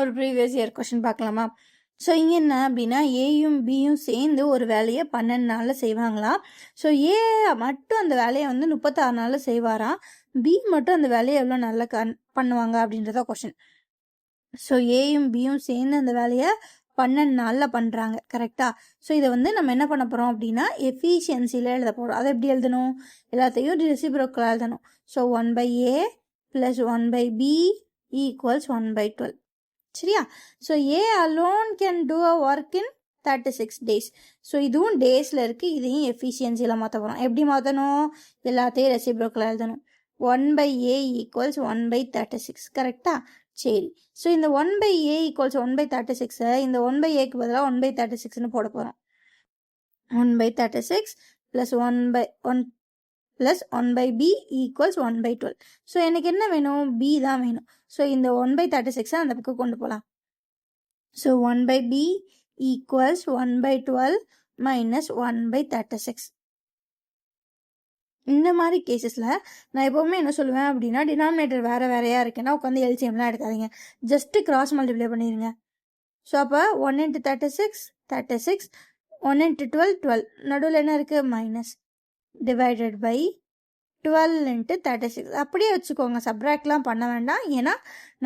ஒரு previous year question பார்க்கலாமா? So இங்கே என்ன அப்படின்னா ஏயும் பியும் சேர்ந்து ஒரு வேலையை 12 நாளில் செய்வாங்களாம். ஸோ ஏ மட்டும் அந்த வேலையை வந்து 36 நாளில் செய்வாராம். பி மட்டும் அந்த வேலையை எவ்வளோ நாளில் பண்ணுவாங்க அப்படின்றத கொஷின். ஸோ ஏயும் பியும் சேர்ந்து அந்த வேலையை 12 நாளில் பண்ணுறாங்க, கரெக்டாக? ஸோ இதை வந்து நம்ம என்ன பண்ண போகிறோம் அப்படின்னா எஃபிஷியன்சியில் எழுத போகிறோம். அதை எப்படி எழுதணும்? எல்லாத்தையும் ரெசிப்ரோக்கலாக எழுதணும். So 1/a + 1/b = 1/12. சரியா? So A alone can do a work in 36 days. So இதுவும் டேஸில் இருக்குது, இதையும் எஃபிஷியன்சியில் மாற்ற போகிறோம். எப்படி மாற்றணும்? எல்லாத்தையும் ரெசிப்ரோக்கலாக எழுதணும். 1/a = 1/36, கரெக்டாக? சரி, ஸோ இந்த 1/a = 1/36 இந்த 1/aக்கு பதிலாக 1/36ன்னு போட போகிறோம். 1/36 + 1/1 + 1/b = 1/12. ஸோ எனக்கு என்ன வேணும்? b தான் வேணும். ஸோ இந்த 1/36 அந்த பக்கம் கொண்டு போகலாம். So 1/b = 1/12 - 1/36. இந்த மாதிரி கேசஸில் நான் எப்போவுமே என்ன சொல்லுவேன் அப்படின்னா டினாமினேட்டர் வேறு வேறையாக இருக்குன்னா உட்காந்து எல்சிஎம்லாம் எடுக்காதீங்க, ஜஸ்ட்டு கிராஸ் மல்டிப்ளை பண்ணிடுங்க. ஸோ அப்போ 1 × 36 36, 1 × 12 12, நடுவில் என்ன இருக்குது? Minus, divided by 12 × 36. அப்படியே வச்சுக்கோங்க, சப்ராக்ட்லாம் பண்ண வேண்டாம். ஏன்னா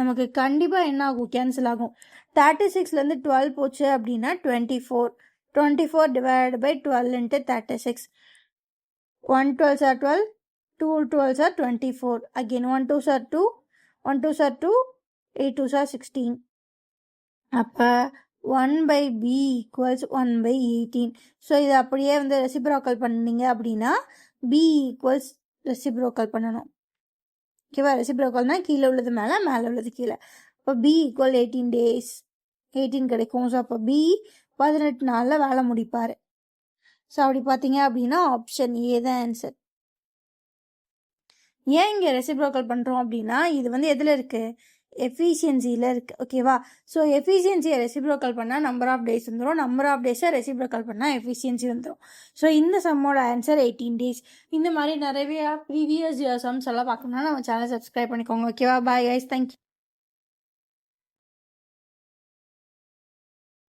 நமக்கு கண்டிப்பாக என்ன ஆகும்? கேன்சல் ஆகும். 36லேருந்து 12 போச்சு அப்படின்னா 24. 24 divided by 12 × 36. 1 12s are 12, 2 12s are 24. Again 1 2s are 2, 1 2s are 2, 8 2s are 16. அப்போ 1/b = 1/18. ஸோ இது அப்படியே வந்து ரெசிப்ரோக்கல் பண்ணீங்க அப்படின்னா b ஈக்குவல்ஸ் ரெசிப்ரோக்கல் பண்ணணும். ஓகேவா? ரெசிப்ரோக்கல்னால் கீழே உள்ளது மேலே, மேலே உள்ளது கீழே. இப்போ b = 18 days, 18 கிடைக்கும். ஸோ அப்போ b 18 நாளில் வேலை முடிப்பார். ஸோ அப்படி பார்த்தீங்க அப்படின்னா ஆப்ஷன் ஏ தான் ஆன்சர். ஏன் இங்கே ரெசிப்ரோக்கல் பண்ணுறோம் அப்படின்னா இது வந்து எதில் இருக்குது? எஃபிஷியன்சியில் இருக்குது. ஓகேவா? ஸோ எஃபிஷியன்சியை ரெசிப்ரோக்கல் பண்ணால் நம்பர் ஆஃப் டேஸ் வந்துடும், நம்பர் ஆஃப் டேஸை ரெசிப்ரோக்கல் பண்ணால் எஃபிஷியன்சி வந்துடும். ஸோ இந்த சம்மோட ஆன்சர் 18 days. இந்த மாதிரி நிறைய ப்ரீவியஸ் இயர் சம்ஸ் எல்லாம் பார்க்கணும்னா நம்ம சேனல் சப்ஸ்கிரைப் பண்ணிக்கோங்க. ஓகேவா? Bye guys, thank you.